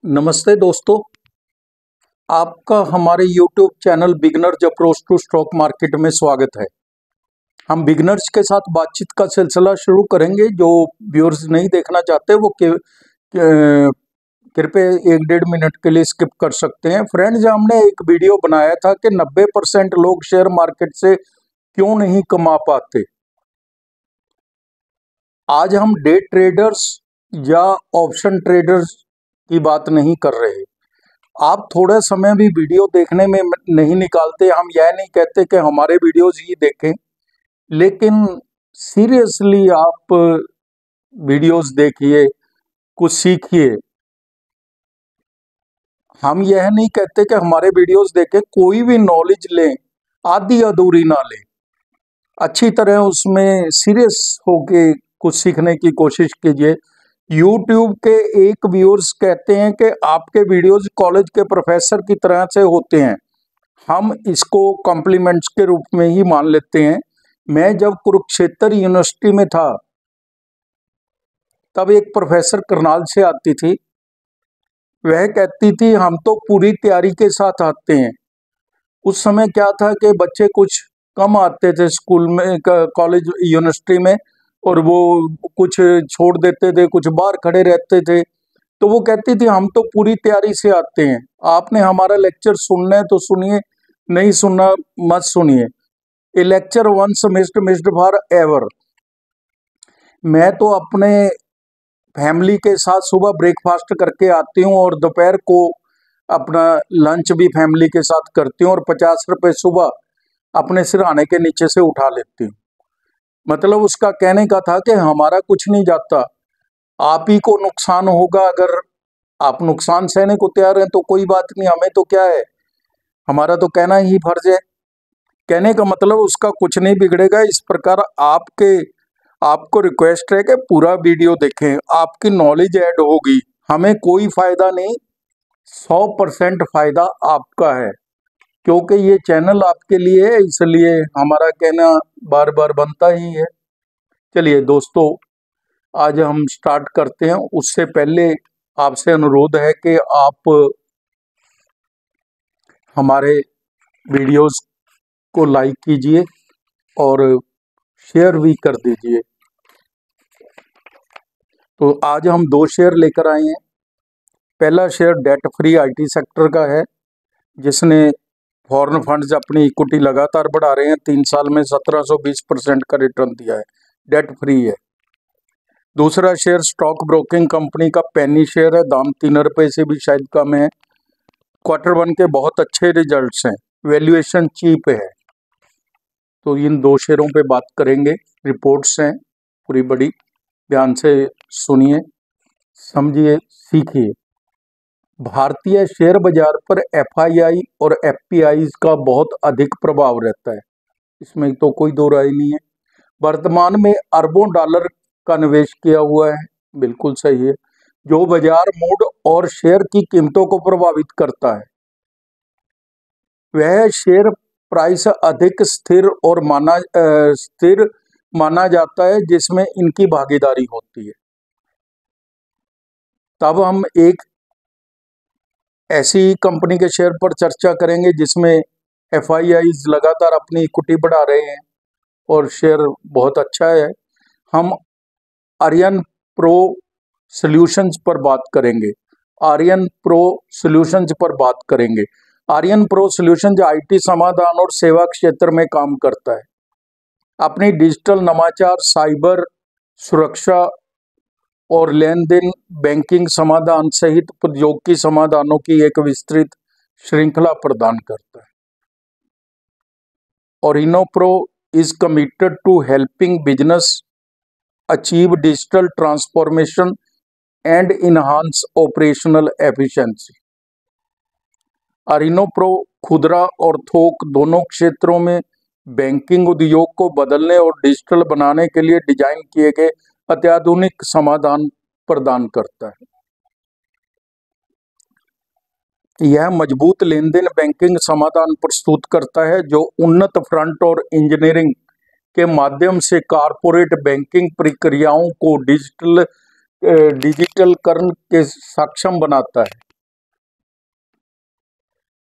नमस्ते दोस्तों, आपका हमारे YouTube channel beginners approach to stock market में स्वागत है। हम बिगनर्स के साथ बातचीत का सिलसिला शुरू करेंगे। जो व्यूअर्स नहीं देखना चाहते वो कृपया 1-1.5 मिनट के लिए स्किप कर सकते हैं। फ्रेंड्स, हमने एक वीडियो बनाया था कि 90% लोग शेयर मार्केट से क्यों नहीं कमा पाते। आज हम डे ट्रेडर्स या ऑप्शन ट्रेडर्स की बात नहीं कर रहे। आप थोड़ा समय भी वीडियो देखने में नहीं निकालते। हम यह नहीं कहते कि हमारे वीडियोस ही देखें, लेकिन सीरियसली आप वीडियोस देखिए, कुछ सीखिए। हम यह नहीं कहते कि हमारे वीडियोस देखें, कोई भी नॉलेज लें, आधी अधूरी ना लें, अच्छी तरह उसमें सीरियस होके कुछ सीखने की कोशिश कीजिए। YouTube के एक व्यूअर्स कहते हैं कि आपके वीडियोस कॉलेज के प्रोफेसर की तरह से होते हैं। हम इसको कॉम्प्लीमेंट्स के रूप में ही मान लेते हैं। मैं जब कुरुक्षेत्र यूनिवर्सिटी में था तब एक प्रोफेसर करनाल से आती थी। वह कहती थी हम तो पूरी तैयारी के साथ आते हैं। उस समय क्या था कि बच्चे कुछ कम आते थे स्कूल में, कॉलेज यूनिवर्सिटी में, और वो कुछ छोड़ देते थे, कुछ बाहर खड़े रहते थे। तो वो कहती थी हम तो पूरी तैयारी से आते हैं, आपने हमारा लेक्चर सुनना है तो सुनिए, नहीं सुनना मत सुनिए। A lecture once missed for ever. मैं तो अपने फैमिली के साथ सुबह ब्रेकफास्ट करके आती हूँ और दोपहर को अपना लंच भी फैमिली के साथ करती हूँ, और 50 रुपये सुबह अपने सिरहाने के नीचे से उठा लेती हूँ। मतलब उसका कहने का था कि हमारा कुछ नहीं जाता, आप ही को नुकसान होगा। अगर आप नुकसान सहने को तैयार हैं तो कोई बात नहीं, हमें तो क्या है, हमारा तो कहना ही फर्ज है। कहने का मतलब उसका कुछ नहीं बिगड़ेगा। इस प्रकार आपको रिक्वेस्ट है कि पूरा वीडियो देखें, आपकी नॉलेज ऐड होगी। हमें कोई फायदा नहीं, 100% फायदा आपका है, क्योंकि ये चैनल आपके लिए है, इसलिए हमारा कहना बार बार बनता ही है। चलिए दोस्तों, आज हम स्टार्ट करते हैं। उससे पहले आपसे अनुरोध है कि आप हमारे वीडियोस को लाइक कीजिए और शेयर भी कर दीजिए। तो आज हम 2 शेयर लेकर आए हैं। पहला share debt free IT sector का है, जिसने फॉरेन फंड्स अपनी इक्विटी लगातार बढ़ा रहे हैं। 3 साल में 1720% का रिटर्न दिया है, डेट फ्री है। दूसरा शेयर स्टॉक ब्रोकिंग कंपनी का पेनी शेयर है, दाम 3 रुपये से भी शायद कम है। Q1 के बहुत अच्छे रिजल्ट्स हैं, वैल्यूएशन चीप है। तो इन 2 शेयरों पे बात करेंगे। रिपोर्ट्स हैं पूरी बड़ी, ध्यान से सुनिए, समझिए, सीखिए। भारतीय शेयर बाजार पर FII और FPIs का बहुत अधिक प्रभाव रहता है, इसमें तो कोई दो राय नहीं है। वर्तमान में अरबों डॉलर का निवेश किया हुआ है, बिल्कुल सही है, जो बाजार मूड और शेयर की कीमतों को प्रभावित करता है। वह शेयर प्राइस अधिक स्थिर माना जाता है जिसमें इनकी भागीदारी होती है। तब हम एक ऐसी कंपनी के शेयर पर चर्चा करेंगे जिसमें FIIs लगातार अपनी इक्विटी बढ़ा रहे हैं और शेयर बहुत अच्छा है। हम आर्यन प्रो सॉल्यूशंस पर बात करेंगे। आर्यन प्रो सॉल्यूशंस पर बात करेंगे। आर्यन प्रो सॉल्यूशंस IT समाधान और सेवा क्षेत्र में काम करता है। अपनी डिजिटल नवाचार, साइबर सुरक्षा और लेन देन बैंकिंग समाधान सहित प्रौद्योगिकी समाधानों की एक विस्तृत श्रृंखला प्रदान करता है। और Innopro is committed to helping business achieve digital transformation and enhance operational efficiency. Innopro खुदरा और थोक दोनों क्षेत्रों में बैंकिंग उद्योग को बदलने और डिजिटल बनाने के लिए डिजाइन किए गए अत्याधुनिक समाधान प्रदान करता है। यह मजबूत लेन देन बैंकिंग समाधान प्रस्तुत करता है जो उन्नत फ्रंट और इंजीनियरिंग के माध्यम से कारपोरेट बैंकिंग प्रक्रियाओं को डिजिटलकरण के सक्षम बनाता है।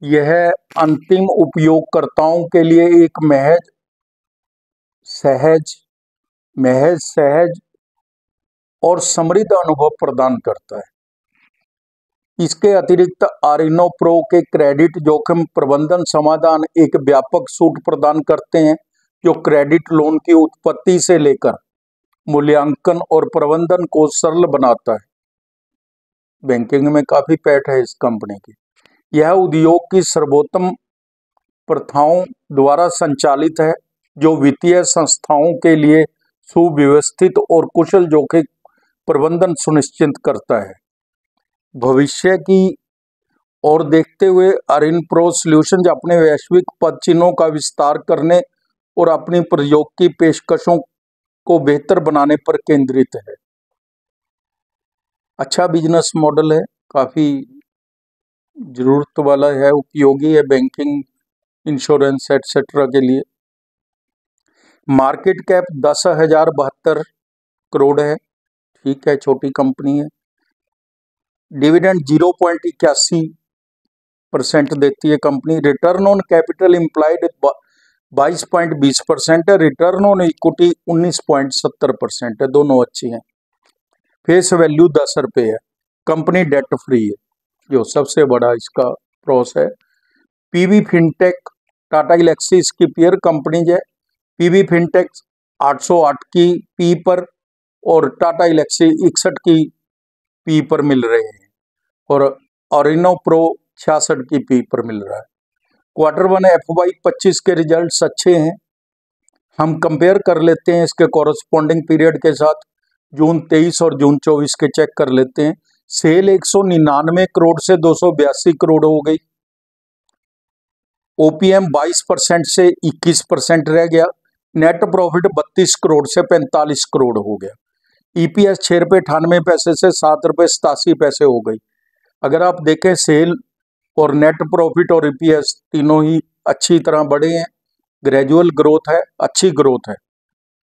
यह अंतिम उपयोगकर्ताओं के लिए एक महज सहज और समृद्ध अनुभव प्रदान करता है। इसके अतिरिक्त आरिनो प्रो के क्रेडिट जोखिम प्रबंधन समाधान एक व्यापक सूट प्रदान करते हैं जो क्रेडिट लोन की उत्पत्ति से लेकर मूल्यांकन और प्रबंधन को सरल बनाता है। बैंकिंग में काफी पैठ है इस कंपनी की। यह उद्योग की सर्वोत्तम प्रथाओं द्वारा संचालित है जो वित्तीय संस्थाओं के लिए सुव्यवस्थित और कुशल जोखिम प्रबंधन सुनिश्चित करता है। भविष्य की ओर देखते हुए आरिन प्रो सॉल्यूशंस अपने वैश्विक पदचिन्हों का विस्तार करने और अपनी प्रौद्योगिकी पेशकशों को बेहतर बनाने पर केंद्रित है। अच्छा बिजनेस मॉडल है, काफी जरूरत वाला है, उपयोगी है बैंकिंग, इंश्योरेंस एटसेट्रा के लिए। मार्केट कैप 10,072 करोड़ है, ठीक है, छोटी कंपनी है। डिविडेंड 0.81% देती है company. Return on capital employed 22.20% है। रिटर्न ऑन इक्विटी 19.70% है, दोनों अच्छी हैं। फेस वैल्यू 10 रुपये है। कंपनी डेट फ्री है, जो सबसे बड़ा इसका प्रोस है। पीवी फिनटेक टाटा एलेक्सी इसकी पेयर कंपनीज है। पीवी फिनटेक 808 की पी पर और टाटा एलेक्सी 61 की पी पर मिल रहे हैं और आरिनो प्रो 66 की पी पर मिल रहा है। Q1 FY 25 के रिजल्ट्स अच्छे हैं। हम कंपेयर कर लेते हैं इसके कॉरस्पॉन्डिंग पीरियड के साथ। जून 23 और जून 24 के चेक कर लेते हैं। सेल 199 करोड़ से 282 करोड़ हो गई। ओपीएम 22% से 21% रह गया। नेट प्रॉफिट 32 करोड़ से 45 करोड़ हो गया। ईपीएस 6.98 से 7.87 हो गई। अगर आप देखें सेल और नेट प्रॉफिट और ईपीएस तीनों ही अच्छी तरह बढ़े हैं। ग्रेजुअल ग्रोथ है, अच्छी ग्रोथ है,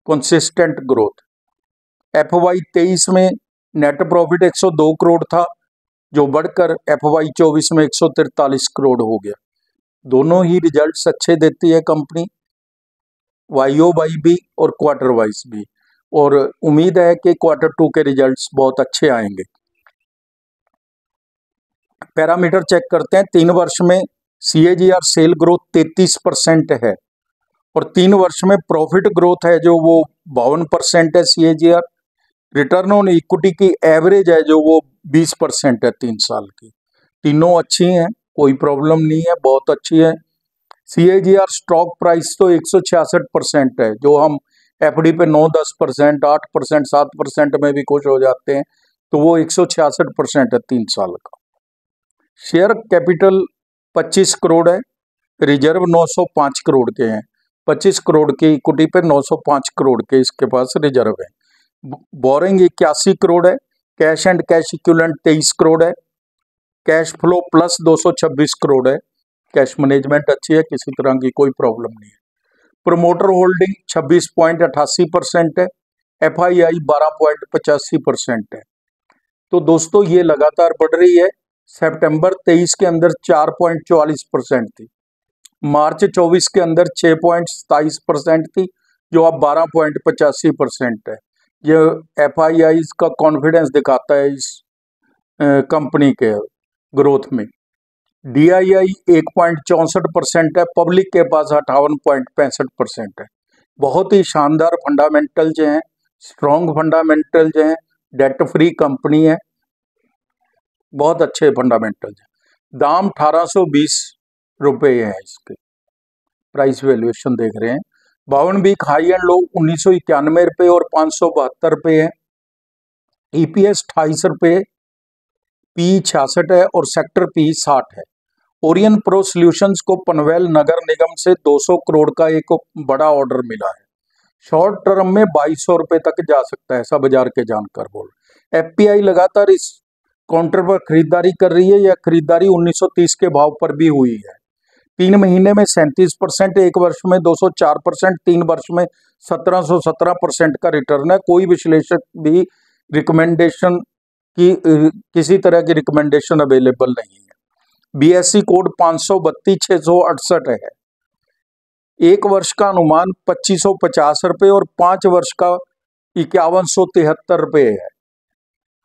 कंसिस्टेंट ग्रोथ। FY 23 में नेट प्रॉफिट 102 करोड़ था, जो बढ़कर FY 24 में 143 करोड़ हो गया। दोनों ही रिजल्ट्स अच्छे देती है कंपनी, YOY भी और क्वार्टर वाइज भी, और उम्मीद है कि Q2 के रिजल्ट्स बहुत अच्छे आएंगे। पैरामीटर चेक करते हैं। 3 वर्ष में CAGR सेल ग्रोथ 33% है और 3 वर्ष में प्रॉफिट ग्रोथ है जो वो 52% है CAGR। रिटर्न ऑन इक्विटी की एवरेज है जो वो 20% है 3 साल की। तीनों अच्छी हैं, कोई प्रॉब्लम नहीं है, बहुत अच्छी है। CAGR स्टॉक प्राइस तो 166% है, जो हम FD पे 9-10%, 8%, 7% में भी खुश हो जाते हैं, तो वो 166% है 3 साल का। शेयर कैपिटल 25 करोड़ है, रिजर्व 905 करोड़ के हैं। 25 करोड़ की इक्विटी पे 905 करोड़ के इसके पास रिजर्व है। बोरिंग 81 करोड़ है। Cash and cash equivalent 23 crore है। कैश फ्लो प्लस 226 करोड़ है। कैश मैनेजमेंट अच्छी है, किसी तरह की कोई प्रॉब्लम नहीं है। प्रोमोटर होल्डिंग 26.88% है। FII 12.85% है। तो दोस्तों ये लगातार बढ़ रही है। सितंबर 23 के अंदर 4.44% थी, मार्च 24 के अंदर 6.27% थी, जो अब 12.85% है। ये FII का कॉन्फिडेंस दिखाता है इस कंपनी के ग्रोथ में। DII 1.64% है, पब्लिक के पास 58.65% है। बहुत ही शानदार फंडामेंटल्स हैं, स्ट्रॉन्ग फंडामेंटल्स हैं, डेट फ्री कंपनी है, बहुत अच्छे फंडामेंटल्स हैं। दाम 1820 रुपये है, इसके प्राइस वैल्यूएशन देख रहे हैं। 52 वीक हाई एंड लो 1991 रुपये और 572 रुपये है। EPS 28 रुपये, P 66 है और सेक्टर P 60 है। ओरियन प्रो सॉल्यूशंस को पनवेल नगर निगम से 200 करोड़ का एक बड़ा ऑर्डर मिला है। शॉर्ट टर्म में 2200 रुपये तक जा सकता है, ऐसा बाजार के जानकार बोल। FPI लगातार इस काउंटर पर खरीदारी कर रही है। यह खरीदारी 1930 के भाव पर भी हुई है। 3 महीने में 37%, 1 वर्ष में 204%, 3 वर्ष में 1717% का रिटर्न है। कोई विश्लेषक भी रिकमेंडेशन की किसी तरह की रिकमेंडेशन अवेलेबल नहीं है। BSE कोड 532,668 है। 1 वर्ष का अनुमान 2550 रुपये और 5 वर्ष का 5173 रुपये है।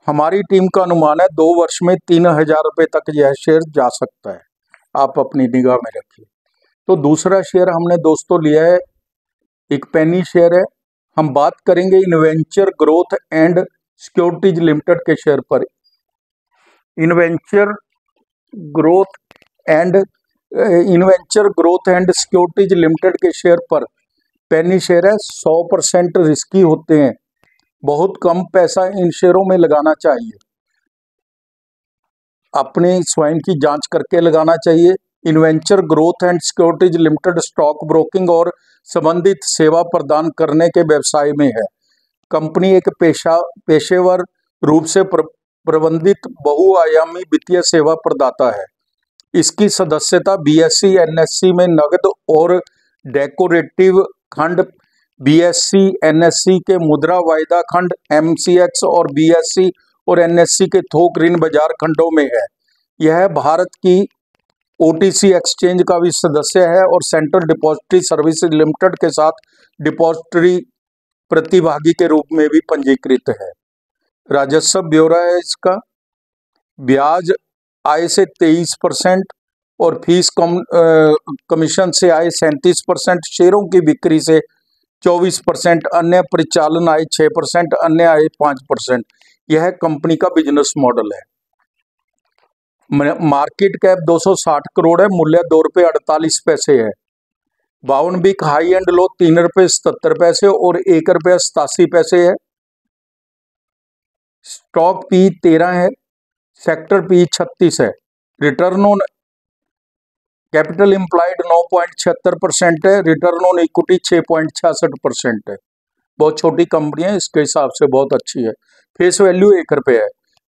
हमारी टीम का अनुमान है 2 वर्ष में 3000 रुपये तक यह शेयर जा सकता है, आप अपनी निगाह में रखिए। तो दूसरा शेयर हमने दोस्तों लिया है, एक पेनी शेयर है। हम बात करेंगे इन्वेंचर ग्रोथ एंड सिक्योरिटीज लिमिटेड के शेयर पर। इन्वेंचर ग्रोथ एंड सिक्योरिटीज लिमिटेड के शेयर पर पेनी शेयर है। 100% रिस्की होते हैं, बहुत कम पैसा इन शेयरों में लगाना चाहिए, अपने स्वयं की जांच करके लगाना चाहिए। Inventure growth and securities limited stock broking और संबंधित सेवा प्रदान करने के व्यवसाय में है। कंपनी एक पेशेवर रूप से प्रबंधित बहुआयामी वित्तीय सेवा प्रदाता है। इसकी सदस्यता BSE NSE में नगद और डेकोरेटिव खंड, BSE NSE के मुद्रा वायदा खंड, MCX और BSE और NSE के थोक ऋण बाजार खंडों में है। यह भारत की OTC एक्सचेंज का भी सदस्य है और सेंट्रल डिपॉजिटरी सर्विसेज लिमिटेड के साथ डिपॉजिटरी प्रतिभागी के रूप में भी पंजीकृत है। राजस्व ब्यौरा है इसका, ब्याज आय से 23% और फीस कमीशन से आय 37%, शेयरों की बिक्री से 24%, अन्य परिचालन आय 6%, अन्य आय 5%। यह कंपनी का बिजनेस मॉडल है। मार्केट कैप 260 करोड़ है, मूल्य ₹2.48 है। 52 हाई एंड लो ₹3.77 और ₹1.87 है। स्टॉक P 13 है, सेक्टर P 36 है। रिटर्न ऑन कैपिटल एम्प्लॉयड 9.76% है, रिटर्न ऑन इक्विटी 6.66% है। बहुत छोटी कंपनी है, इसके हिसाब से बहुत अच्छी है। फेस वैल्यू ₹1 है।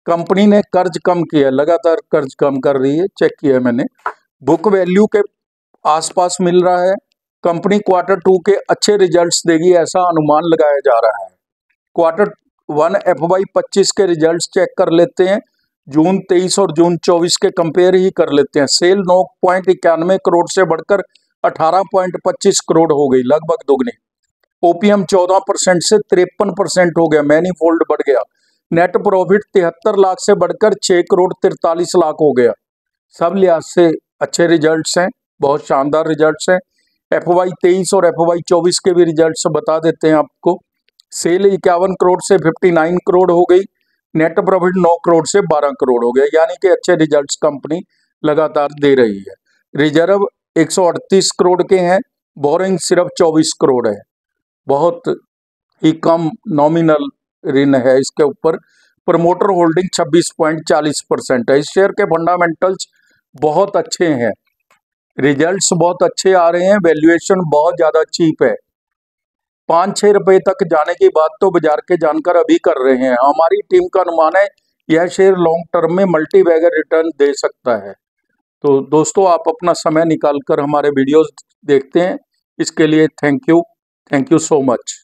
कंपनी ने कर्ज कम किया, लगातार कर्ज कम कर रही है, चेक किया मैंने। बुक वैल्यू के आसपास मिल रहा है। कंपनी Q2 के अच्छे रिजल्ट्स देगी, ऐसा अनुमान लगाया जा रहा है। Q1 FY25 के रिजल्ट्स चेक कर लेते हैं। जून 23 और जून 24 के कंपेयर ही कर लेते हैं। सेल 9.91 करोड़ से बढ़कर 18.25 करोड़ हो गई, लगभग दोगुनी। ओपीएम 14% से 53% हो गया, मैनीफोल्ड बढ़ गया। नेट प्रॉफिट 73 लाख से बढ़कर 6 करोड़ 43 लाख हो गया। सब लिहाज से अच्छे रिजल्ट्स हैं, बहुत शानदार रिजल्ट्स हैं। FY23 और FY24 के भी रिजल्ट्स बता देते हैं आपको। सेल 51 करोड़ से 59 करोड़ हो गई, नेट प्रॉफिट 9 करोड़ से 12 करोड़ हो गया, यानी कि अच्छे रिजल्ट्स कंपनी लगातार दे रही है। रिजर्व 138 करोड़ के हैं, बोरिंग सिर्फ 24 करोड़ है, बहुत ही कम नॉमिनल ऋण है इसके ऊपर। प्रमोटर होल्डिंग 26.40% है। इस शेयर के फंडामेंटल्स बहुत अच्छे हैं, रिजल्ट्स बहुत अच्छे आ रहे हैं, वैल्यूएशन बहुत ज़्यादा चीप है। 5-6 रुपए तक जाने की बात तो बाजार के जानकार अभी कर रहे हैं। हमारी टीम का अनुमान है यह शेयर लॉन्ग टर्म में मल्टी बैगर रिटर्न दे सकता है। तो दोस्तों, आप अपना समय निकालकर हमारे वीडियोस देखते हैं, इसके लिए थैंक यू सो मच।